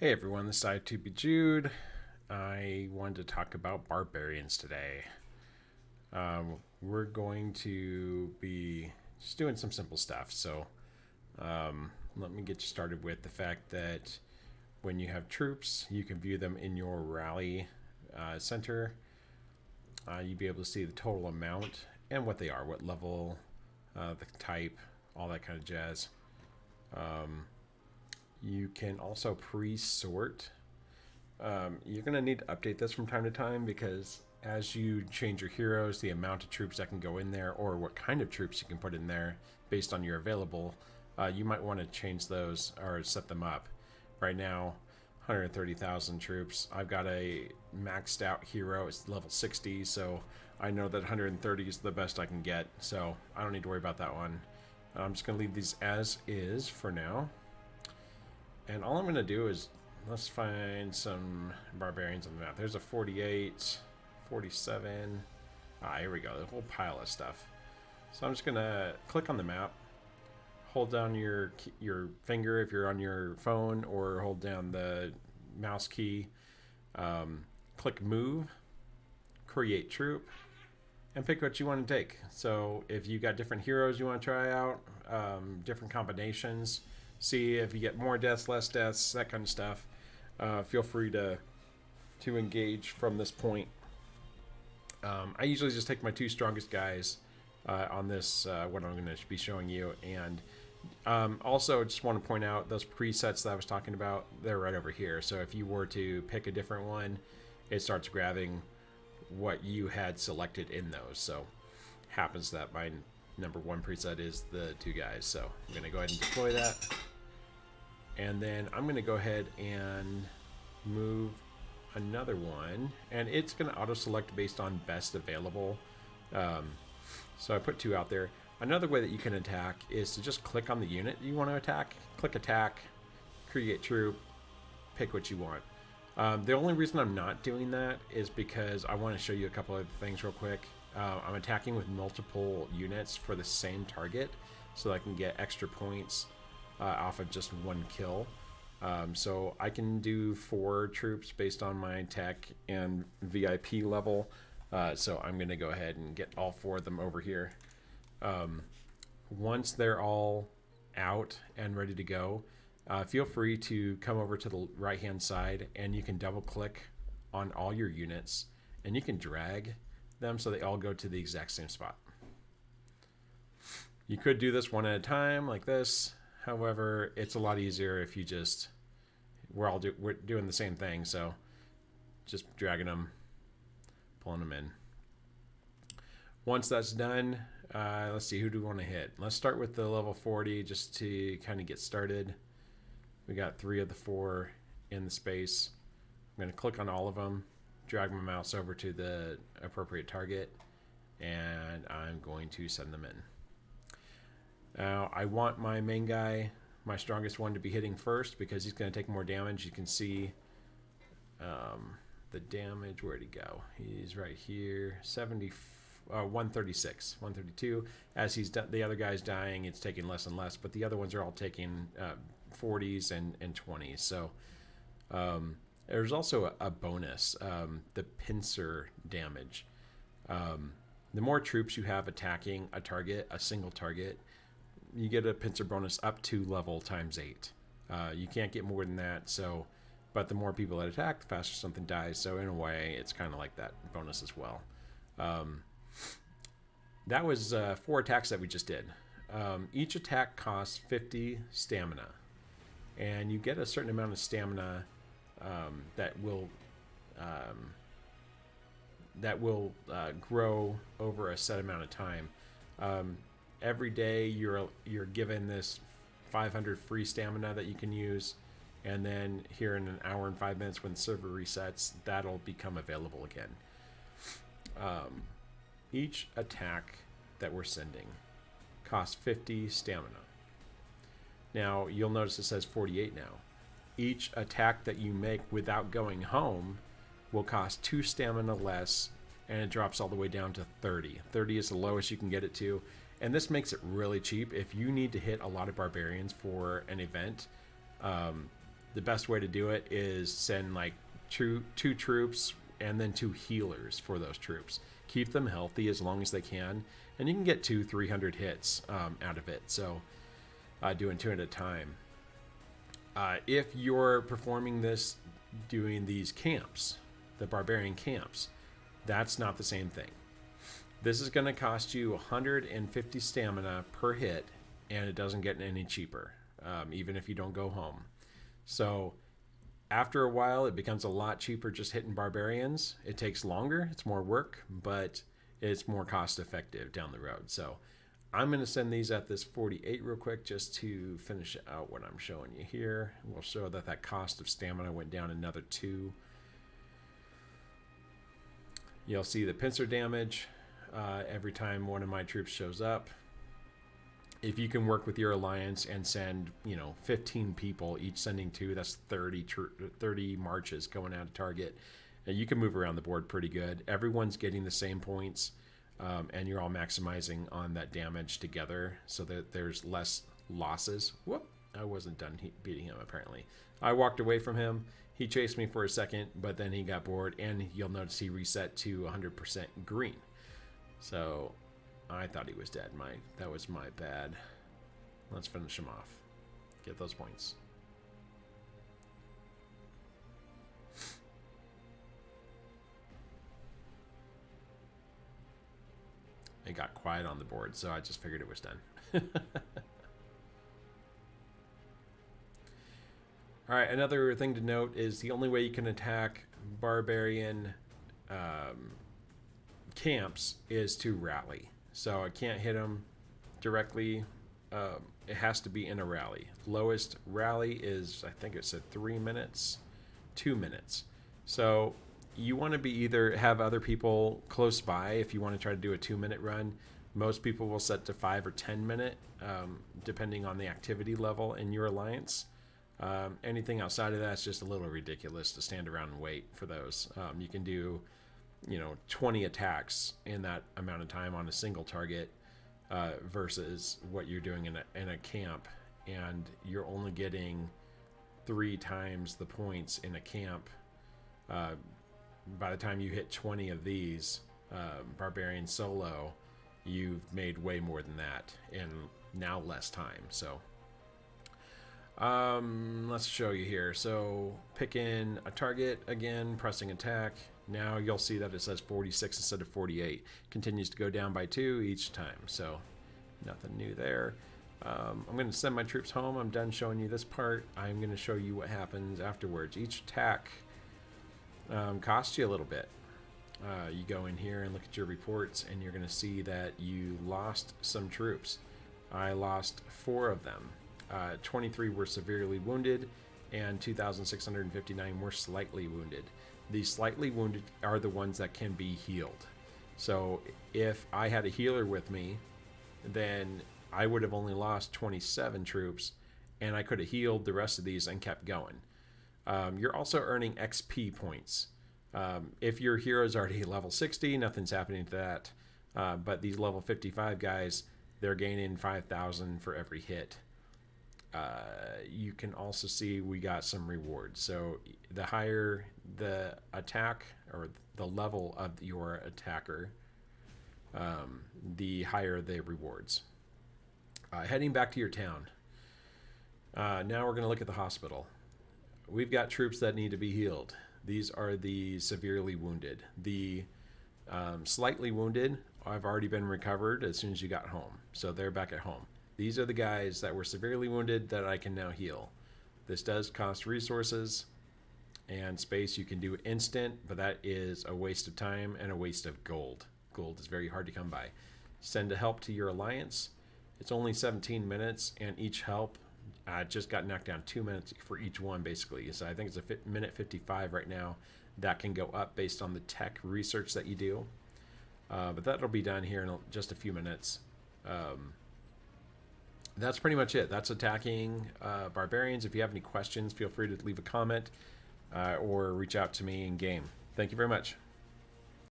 Hey everyone, this is I2B Jude. I wanted to talk about Barbarians today. We're going to be just doing some simple stuff. So let me get you started with the fact that when you have troops, you can view them in your rally center. You'll be able to see the total amount and what they are, what level, the type, all that kind of jazz. You can also pre-sort. You're going to need to update this from time to time because as you change your heroes, the amount of troops that can go in there or what kind of troops you can put in there based on your available, you might want to change those or set them up. Right now, 130,000 troops. I've got a maxed out hero. It's level 60, so I know that 130 is the best I can get, so I don't need to worry about that one. I'm just going to leave these as is for now. And all I'm going to do is, let's find some barbarians on the map. There's a 48, 47. Here we go. The whole pile of stuff. So I'm just going to click on the map, hold down your finger if you're on your phone, or hold down the mouse key. Click move, create troop, and pick what you want to take. So if you got different heroes you want to try out, different combinations, see if you get more deaths, less deaths, that kind of stuff. Feel free to engage from this point. I usually just take my two strongest guys on this, what I'm going to be showing you. And also just want to point out those presets that I was talking about, they're right over here. So if you were to pick a different one, it starts grabbing what you had selected in those. So happens that my number one preset is the two guys. So I'm going to go ahead and deploy that. And then I'm going to go ahead and move another one. And it's going to auto-select based on best available. So I put two out there. Another way that you can attack is to just click on the unit you want to attack. Click attack, create troop, pick what you want. The only reason I'm not doing that is because I want to show you a couple of things real quick. I'm attacking with multiple units for the same target so I can get extra points off of just one kill. So I can do 4 troops based on my tech and VIP level. So I'm going to go ahead and get all 4 of them over here. Once they're all out and ready to go, feel free to come over to the right hand side and you can double click on all your units and you can drag them so they all go to the exact same spot. You could do this one at a time like this. However, it's a lot easier if you just, we're doing the same thing, so just dragging them, pulling them in. Once that's done, let's see, who do we want to hit? Let's start with the level 40 just to kind of get started. We got 3 of the 4 in the space. I'm going to click on all of them, drag my mouse over to the appropriate target, and I'm going to send them in. Now, I want my main guy, my strongest one, to be hitting first because he's going to take more damage. You can see the damage. Where'd he go? He's right here, 136, 132. As the other guy's dying, it's taking less and less, but the other ones are all taking 40s and 20s. So there's also a bonus, the pincer damage. The more troops you have attacking a target, a single target, you get a pincer bonus up to level times 8. You can't get more than that, so, but the more people that attack, the faster something dies. So in a way, it's kind of like that bonus as well. That was 4 attacks that we just did. Each attack costs 50 stamina, and you get a certain amount of stamina that will grow over a set amount of time. Every day you're given this 500 free stamina that you can use, and then here in an hour and 5 minutes when the server resets, that'll become available again. Each attack that we're sending costs 50 stamina. Now you'll notice it says 48 now. Each attack that you make without going home will cost 2 stamina less, and it drops all the way down to 30. 30 is the lowest you can get it to. And this makes it really cheap. If you need to hit a lot of barbarians for an event, the best way to do it is send like two troops and then 2 healers for those troops. Keep them healthy as long as they can, and you can get 200-300 hits out of it. So doing 2 at a time. If you're performing this, doing these camps, the barbarian camps, that's not the same thing. This is going to cost you 150 stamina per hit, and it doesn't get any cheaper, even if you don't go home. So after a while, it becomes a lot cheaper just hitting barbarians. It takes longer, it's more work, but it's more cost effective down the road. So I'm going to send these at this 48 real quick just to finish out what I'm showing you here. We'll show that that cost of stamina went down another 2. You'll see the pincer damage every time one of my troops shows up. If you can work with your alliance and send, 15 people, each sending 2, that's 30 marches going out of target. And you can move around the board pretty good. Everyone's getting the same points, and you're all maximizing on that damage together so that there's less losses. Whoop, I wasn't done beating him, apparently. I walked away from him. He chased me for a second, but then he got bored, and you'll notice he reset to 100% green. So I thought he was dead. That was my bad. Let's finish him off. Get those points. It got quiet on the board, so I just figured it was done. All right, another thing to note is the only way you can attack barbarian camps is to rally. So I can't hit them directly. It has to be in a rally. Lowest rally is, I think it said 3 minutes, 2 minutes. So you want to be either have other people close by if you want to try to do a 2-minute run. Most people will set to 5 or 10 minute, depending on the activity level in your alliance. Anything outside of that is just a little ridiculous to stand around and wait for those. You can do 20 attacks in that amount of time on a single target versus what you're doing in a camp, and you're only getting 3 times the points in a camp. By the time you hit 20 of these barbarian solo, you've made way more than that in now less time. So let's show you here. So pick in a target again, pressing attack. Now you'll see that it says 46 instead of 48. Continues to go down by 2 each time. So nothing new there. I'm going to send my troops home. I'm done showing you this part. I'm going to show you what happens afterwards. Each attack costs you a little bit. You go in here and look at your reports, and you're going to see that you lost some troops. I lost 4 of them. 23 were severely wounded, and 2,659 were slightly wounded. The slightly wounded are the ones that can be healed. So if I had a healer with me, then I would have only lost 27 troops, and I could have healed the rest of these and kept going. You're also earning XP points. If your hero's already level 60, nothing's happening to that. But these level 55 guys, they're gaining 5,000 for every hit. You can also see we got some rewards. So the higher the attack or the level of your attacker, the higher the rewards. Heading back to your town. Now we're going to look at the hospital. We've got troops that need to be healed. These are the severely wounded. The slightly wounded have already been recovered as soon as you got home. So they're back at home. These are the guys that were severely wounded that I can now heal. This does cost resources and space. You can do instant, but that is a waste of time and a waste of gold. Gold is very hard to come by. Send a help to your alliance. It's only 17 minutes, and each help just got knocked down 2 minutes for each one, basically. So I think it's a minute 55 right now. That can go up based on the tech research that you do. But that'll be done here in just a few minutes. That's pretty much it. That's attacking barbarians. If you have any questions, feel free to leave a comment or reach out to me in game. Thank you very much.